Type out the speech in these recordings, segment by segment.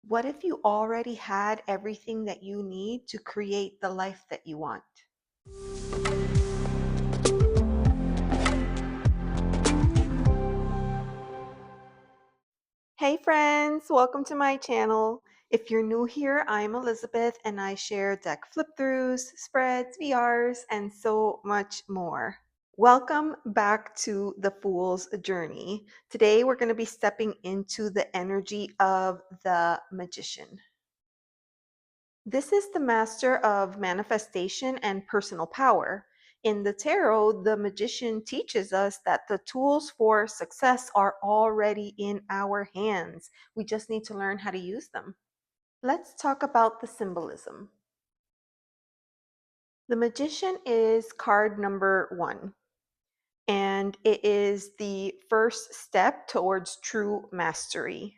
What if you already had everything that you need to create the life that you want? Hey friends, welcome to my channel. If you're new here, I'm Elizabeth and I share deck flip-throughs, spreads, VRs, and so much more. Welcome back to the Fool's Journey. Today we're going to be stepping into the energy of the magician. This is the master of manifestation and personal power. In the tarot, the magician teaches us that the tools for success are already in our hands. We just need to learn how to use them. Let's talk about the symbolism. The magician is card number 1, and it is the first step towards true mastery.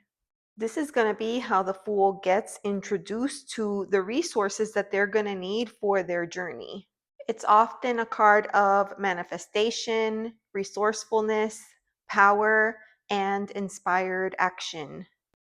This is going to be how the fool gets introduced to the resources that they're going to need for their journey. It's often a card of manifestation, resourcefulness, power, and inspired action.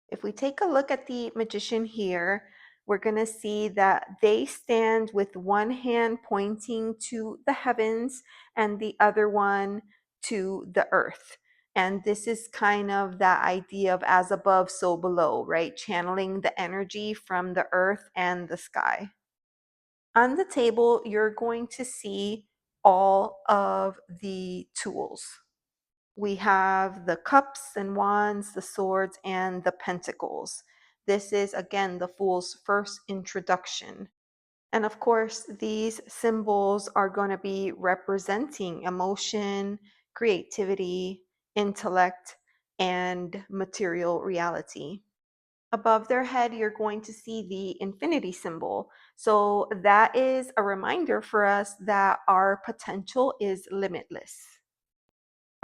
If we take a look at the magician here, we're going to see that they stand with one hand pointing to the heavens and the other one to the earth. And this is kind of that idea of as above, so below, right? Channeling the energy from the earth and the sky. On the table, you're going to see all of the tools. We have the cups and wands, the swords, and the pentacles. This is, again, the Fool's first introduction. And of course, these symbols are going to be representing emotion, creativity, intellect, and material reality. Above their head, you're going to see the infinity symbol. So that is a reminder for us that our potential is limitless.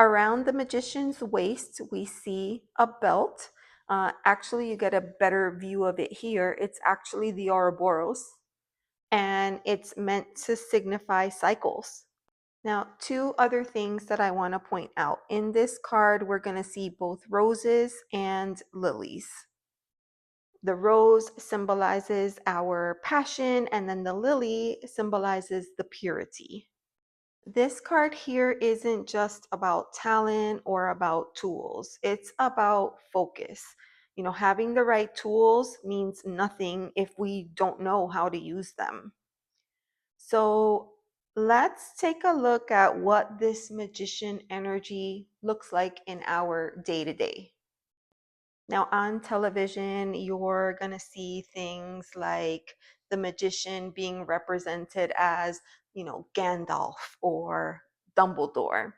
Around the magician's waist, we see a belt. Actually, you get a better view of it here. It's actually the Ouroboros, and it's meant to signify cycles. Now, two other things that I want to point out. In this card, we're going to see both roses and lilies. The rose symbolizes our passion, and then the lily symbolizes the purity. This card here isn't just about talent or about tools. It's about focus. Having the right tools means nothing if we don't know how to use them. So let's take a look at what this magician energy looks like in our day-to-day. Now, on television, you're going to see things like the magician being represented as, Gandalf or Dumbledore.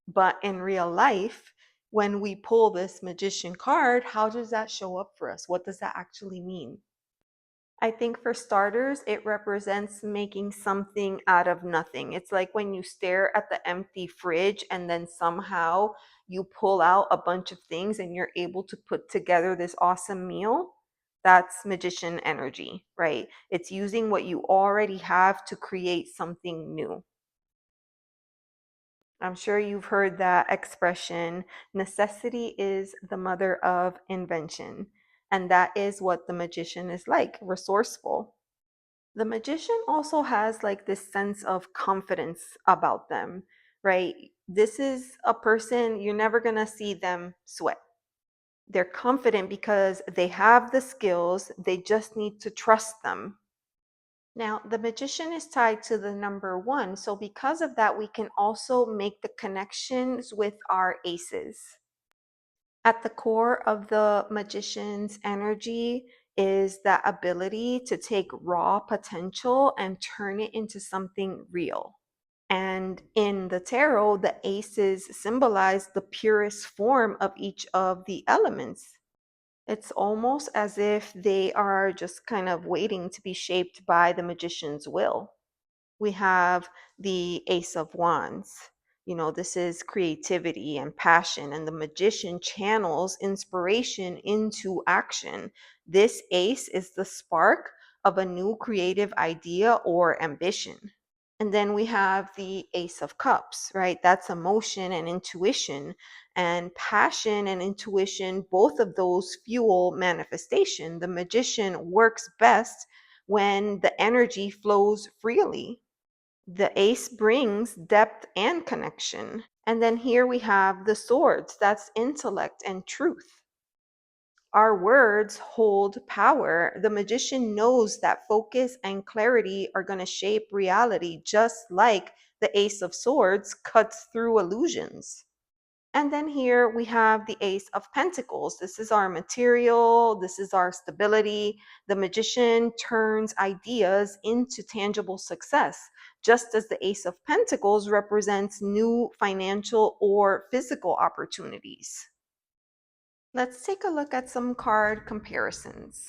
But in real life, when we pull this magician card, how does that show up for us? What does that actually mean? I think for starters, it represents making something out of nothing. It's like when you stare at the empty fridge and then somehow you pull out a bunch of things and you're able to put together this awesome meal. That's magician energy, right? It's using what you already have to create something new. I'm sure you've heard that expression, necessity is the mother of invention. And that is what the magician is like, resourceful. The magician also has like this sense of confidence about them, right? This is a person you're never going to see them sweat. They're confident because they have the skills, they just need to trust them. Now, the magician is tied to the number 1, so because of that, we can also make the connections with our aces. At the core of the magician's energy is that ability to take raw potential and turn it into something real. And in the tarot, the aces symbolize the purest form of each of the elements. It's almost as if they are just kind of waiting to be shaped by the magician's will. We have the Ace of Wands. This is creativity and passion, and the magician channels inspiration into action. This ace is the spark of a new creative idea or ambition. And then we have the Ace of Cups, right? That's emotion and intuition. And passion and intuition, both of those fuel manifestation. The magician works best when the energy flows freely. The ace brings depth and connection. And then here we have the swords, that's intellect and truth. Our words hold power. The magician knows that focus and clarity are going to shape reality, just like the Ace of Swords cuts through illusions. And then here we have the Ace of Pentacles. This is our material, this is our stability. The magician turns ideas into tangible success, just as the Ace of Pentacles represents new financial or physical opportunities. Let's take a look at some card comparisons.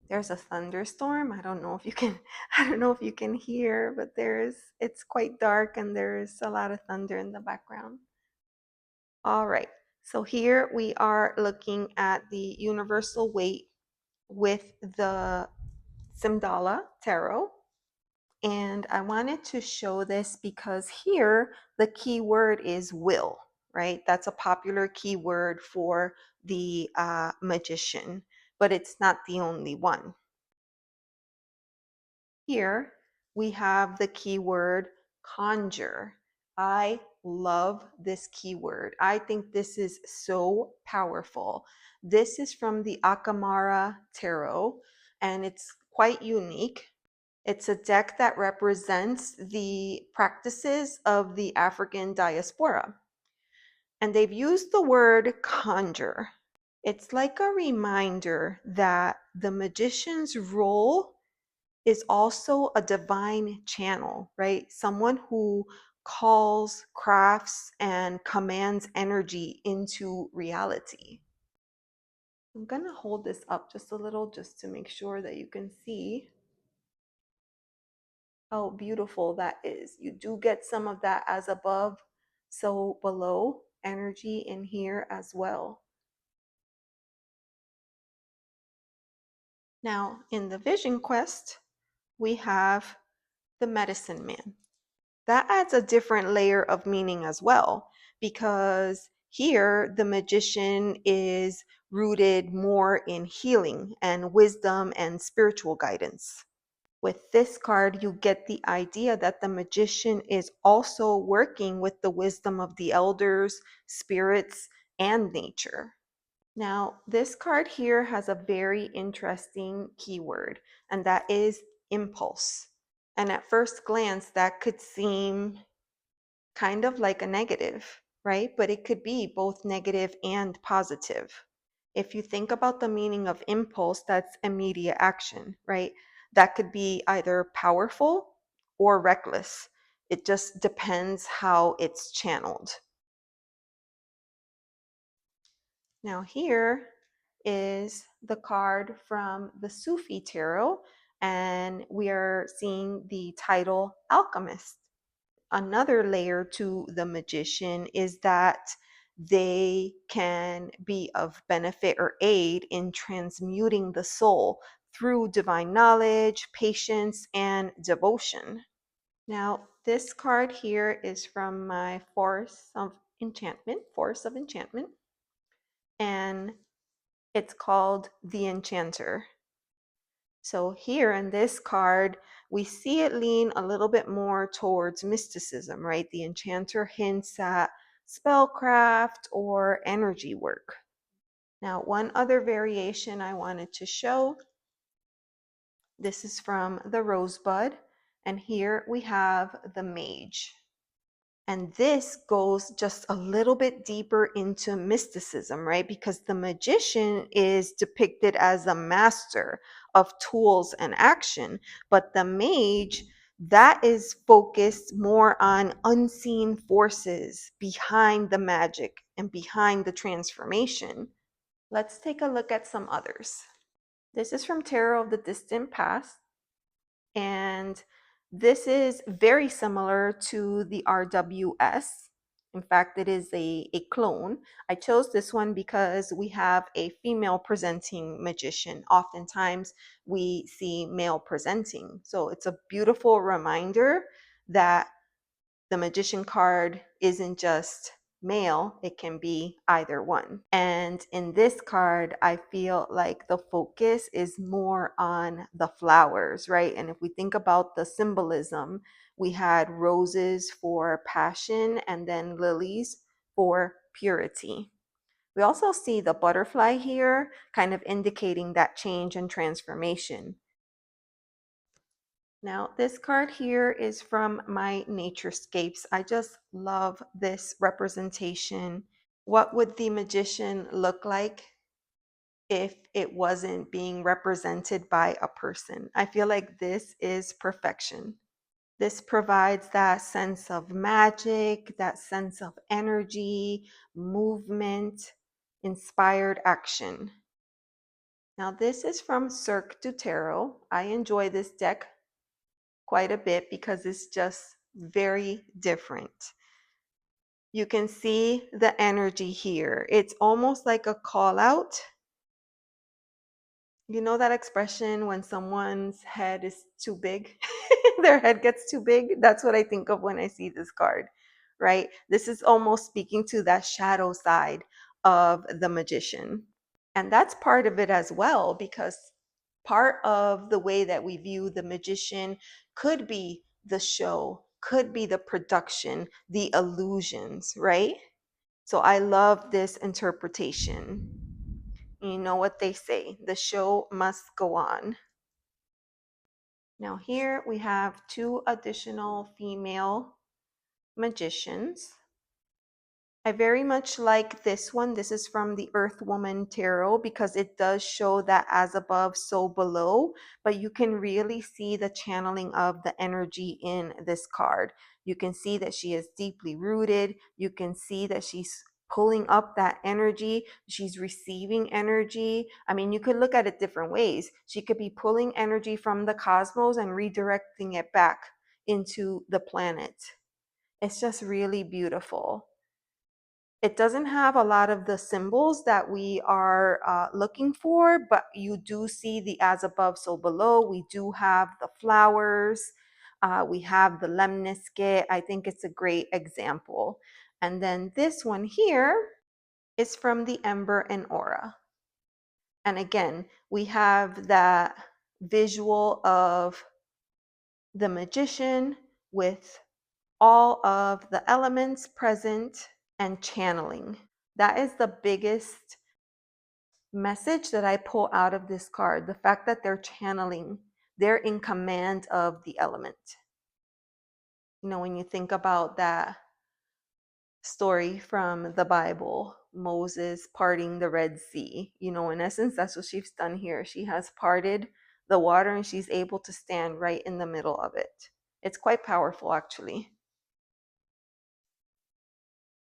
There's a thunderstorm. I don't know if you can I don't know if you can hear, but it's quite dark and there's a lot of thunder in the background. All right. So here we are looking at the universal weight with the Simdala tarot. And I wanted to show this because here the key word is will, right? That's a popular keyword for the magician, but it's not the only one. Here we have the keyword conjure. I love this keyword. I think this is so powerful. This is from the Akamara Tarot, and it's quite unique. It's a deck that represents the practices of the African diaspora. And they've used the word conjure. It's like a reminder that the magician's role is also a divine channel, right? Someone who calls, crafts, and commands energy into reality. I'm going to hold this up just a little just to make sure that you can see how beautiful that is. You do get some of that as above, so below energy in here as well. Now, in the Vision Quest, we have the Medicine Man. That adds a different layer of meaning as well, because here the magician is rooted more in healing and wisdom and spiritual guidance. With this card, you get the idea that the magician is also working with the wisdom of the elders, spirits, and nature. Now, this card here has a very interesting keyword, and that is impulse. And at first glance, that could seem kind of like a negative, right? But it could be both negative and positive. If you think about the meaning of impulse, that's immediate action, right? That could be either powerful or reckless. It just depends how it's channeled. Now, here is the card from the Sufi Tarot, and we are seeing the title Alchemist. Another layer to the magician is that they can be of benefit or aid in transmuting the soul through divine knowledge, patience, and devotion. Now, this card here is from my Force of Enchantment, and it's called the Enchanter. So here in this card, we see it lean a little bit more towards mysticism, right? The enchanter hints at spellcraft or energy work. Now, one other variation I wanted to show, this is from the Rosebud, and here we have the Mage. And this goes just a little bit deeper into mysticism, right? Because the magician is depicted as a master of tools and action, but the mage, that is focused more on unseen forces behind the magic and behind the transformation. Let's take a look at some others. This is from Tarot of the Distant Past, and this is very similar to the RWS. In fact, it is a clone. I chose this one because we have a female presenting magician. Oftentimes we see male presenting. So it's a beautiful reminder that the magician card isn't just male, it can be either one. And in this card, I feel like the focus is more on the flowers, right? And if we think about the symbolism, we had roses for passion and then lilies for purity. We also see the butterfly here, kind of indicating that change and transformation. Now, this card here is from my Naturescapes. I just love this representation. What would the magician look like if it wasn't being represented by a person? I feel like this is perfection. This provides that sense of magic, that sense of energy, movement, inspired action. Now, this is from Cirque du Tarot. I enjoy this deck quite a bit because it's just very different. You can see the energy here. It's almost like a call out. You know that expression when someone's head is too big? Their head gets too big? That's what I think of when I see this card, right? This is almost speaking to that shadow side of the magician. And that's part of it as well, because part of the way that we view the magician could be the show, could be the production, the illusions, right? So I love this interpretation. You know what they say, the show must go on. Now here we have two additional female magicians. I very much like this one. This is from the Earth Woman Tarot because it does show that as above, so below, but you can really see the channeling of the energy in this card. You can see that she is deeply rooted. You can see that she's pulling up that energy. She's receiving energy. I mean, you could look at it different ways. She could be pulling energy from the cosmos and redirecting it back into the planet. It's just really beautiful. It doesn't have a lot of the symbols that we are looking for, but you do see the as above, so below. We do have the flowers. We have the lemniscate. I think it's a great example. And then this one here is from the Ember and Aura. And again, we have that visual of the magician with all of the elements present and channeling. That is the biggest message that I pull out of this card. The fact that they're channeling, they're in command of the element. You know, when you think about that story from the Bible, Moses parting the Red Sea, you know, in essence, that's what she's done here. She has parted the water and she's able to stand right in the middle of it. It's quite powerful, actually.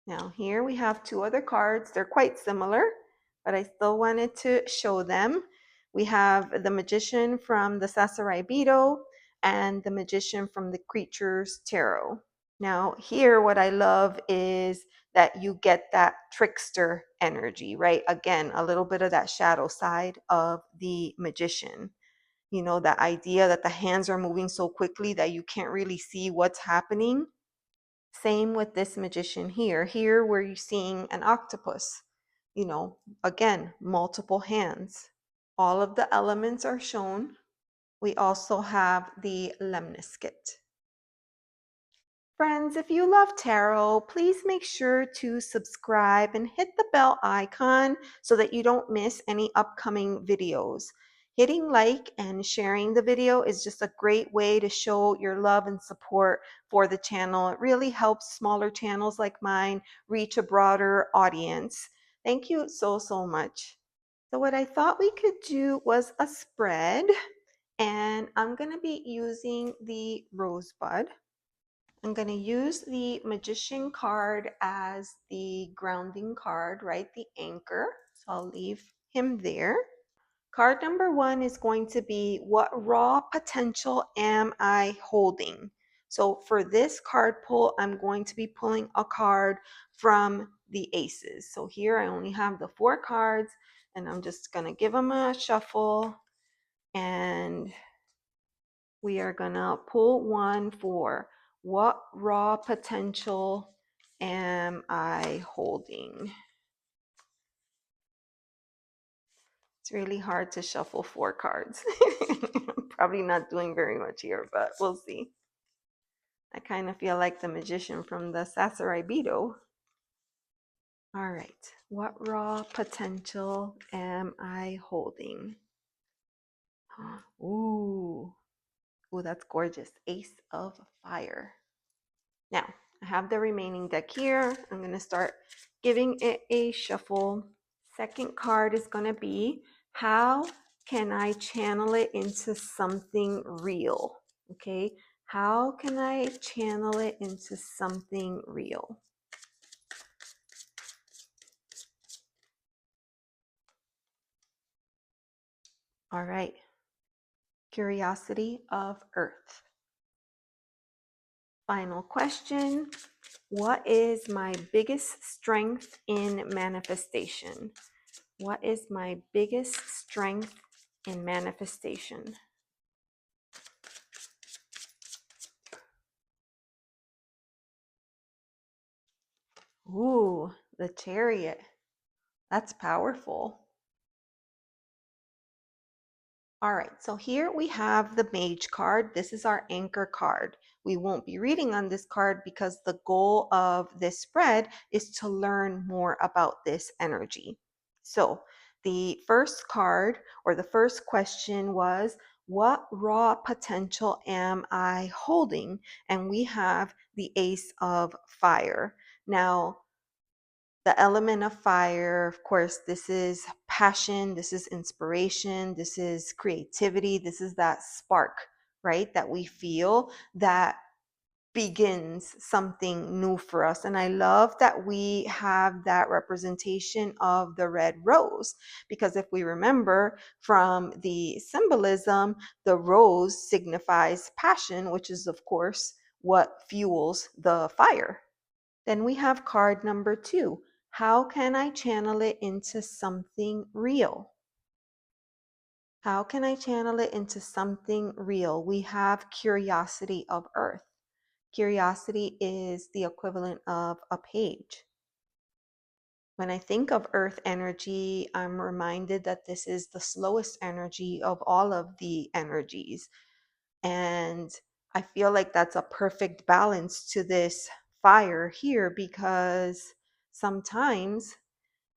Now here we have two other cards. They're quite similar, but I still wanted to show them. We have the Magician from the Sasaraibido and the Magician from the Creatures Tarot. Now here what I love is that you get that trickster energy, right? Again, a little bit of that shadow side of the magician. You know, that idea that the hands are moving so quickly that you can't really see what's happening. Same with this magician here. Here we're seeing an octopus, you know, again, multiple hands. All of the elements are shown. We also have the lemniscate. Friends, if you love tarot, please make sure to subscribe and hit the bell icon so that you don't miss any upcoming videos. Hitting like and sharing the video is just a great way to show your love and support for the channel. It really helps smaller channels like mine reach a broader audience. Thank you so, so much. So what I thought we could do was a spread, and I'm going to be using the rosebud. I'm going to use the magician card as the grounding card, right? The anchor. So I'll leave him there. Card number one is going to be, what raw potential am I holding? So for this card pull, I'm going to be pulling a card from the aces. So here I only have the 4 cards, and I'm just going to give them a shuffle, and we are going to pull one for what raw potential am I holding? It's really hard to shuffle 4 cards. Probably not doing very much here, but we'll see. I kind of feel like the magician from the Sasaribito. All right, what raw potential am I holding? Ooh, that's gorgeous. Ace of Fire. Now, I have the remaining deck here. I'm going to start giving it a shuffle. Second card is going to be, how can I channel it into something real? Okay, how can I channel it into something real? All right, Curiosity of Earth. Final question. What is my biggest strength in manifestation? What is my biggest strength in manifestation? Ooh, the Chariot. That's powerful. All right, so here we have the Mage card. This is our anchor card. We won't be reading on this card because the goal of this spread is to learn more about this energy. So the first card, or the first question, was, what raw potential am I holding? And we have the Ace of Fire. Now, the element of fire, of course, this is passion, this is inspiration, this is creativity, this is that spark, right? That we feel that begins something new for us. And I love that we have that representation of the red rose, because if we remember from the symbolism, the rose signifies passion, which is, of course, what fuels the fire. Then we have card number 2. How can I channel it into something real? How can I channel it into something real? We have Curiosity of Earth. Curiosity is the equivalent of a page. When I think of earth energy, I'm reminded that this is the slowest energy of all of the energies. And I feel like that's a perfect balance to this fire here, because sometimes,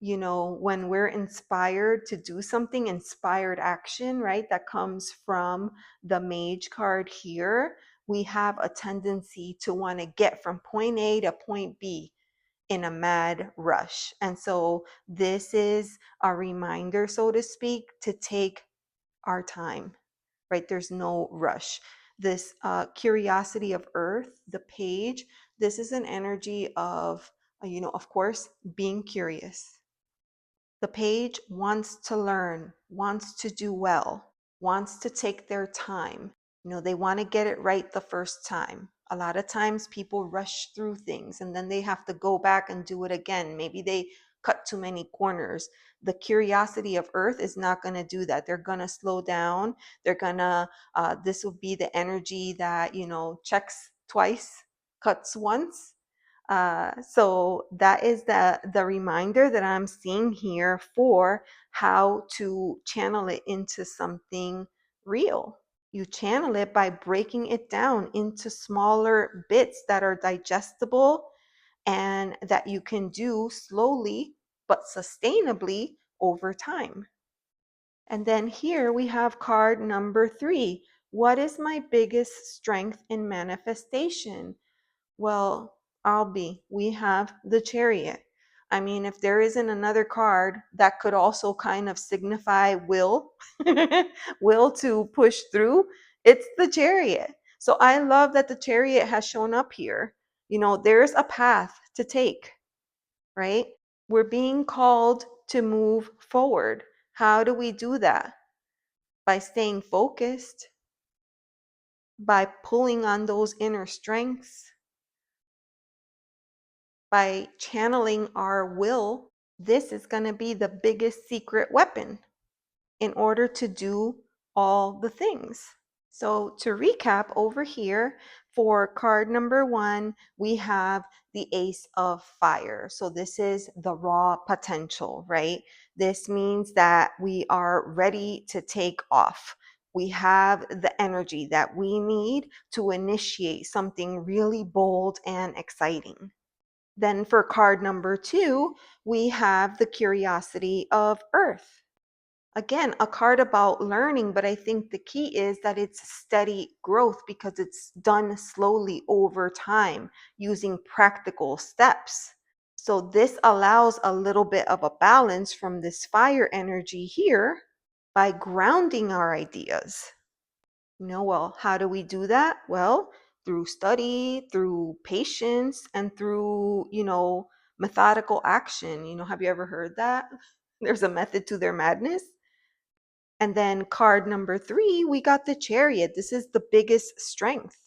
when we're inspired to do something, inspired action, right, that comes from the Mage card here, we have a tendency to want to get from point A to point B in a mad rush. And so this is a reminder, so to speak, to take our time, right? There's no rush. This Curiosity of Earth, the page, this is an energy of, of course, being curious. The page wants to learn, wants to do well, wants to take their time. They want to get it right the first time. A lot of times people rush through things and then they have to go back and do it again. Maybe they cut too many corners. The Curiosity of Earth is not going to do that. They're going to slow down. They're going to, this will be the energy that, checks twice, cuts once. So that is the reminder that I'm seeing here for how to channel it into something real. You channel it by breaking it down into smaller bits that are digestible and that you can do slowly but sustainably over time. And then here we have card number 3. What is my biggest strength in manifestation? Well, we have the Chariot. I mean, if there isn't another card that could also kind of signify will, will to push through, it's the Chariot. So I love that the Chariot has shown up here. There's a path to take, right? We're being called to move forward. How do we do that? By staying focused, by pulling on those inner strengths, by channeling our will. This is going to be the biggest secret weapon in order to do all the things. So to recap over here, for card number 1, we have the Ace of Fire. So this is the raw potential, right? This means that we are ready to take off. We have the energy that we need to initiate something really bold and exciting. Then for card number 2, we have the Curiosity of Earth. Again, a card about learning, but I think the key is that it's steady growth because it's done slowly over time using practical steps. So this allows a little bit of a balance from this fire energy here by grounding our ideas. Well, how do we do that? Well, through study, through patience, and through, methodical action. Have you ever heard that? There's a method to their madness. And then card number 3, we got the Chariot. This is the biggest strength,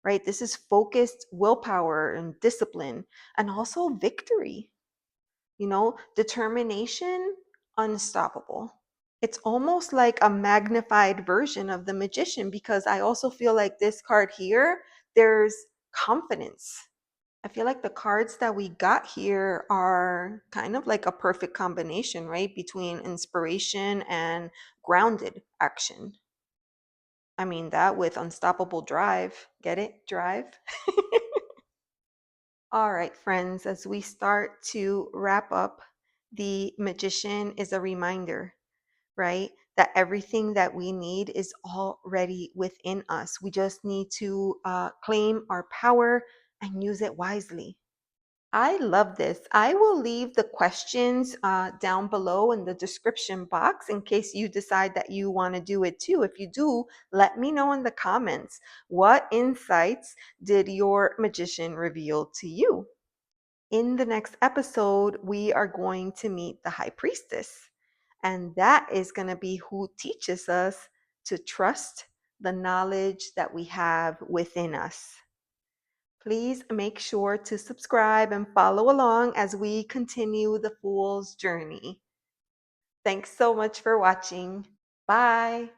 right? This is focused willpower and discipline and also victory, determination, unstoppable. It's almost like a magnified version of the Magician because I also feel like this card here, there's confidence. I feel like the cards that we got here are kind of like a perfect combination, right? Between inspiration and grounded action. I mean, that with unstoppable drive. Get it? Drive. All right, friends, as we start to wrap up, the Magician is a reminder, right? That everything that we need is already within us. We just need to claim our power and use it wisely. I love this. I will leave the questions down below in the description box in case you decide that you want to do it too. If you do, let me know in the comments. What insights did your magician reveal to you? In the next episode, we are going to meet the High Priestess, and that is going to be who teaches us to trust the knowledge that we have within us. Please make sure to subscribe and follow along as we continue the Fool's journey. Thanks so much for watching. Bye.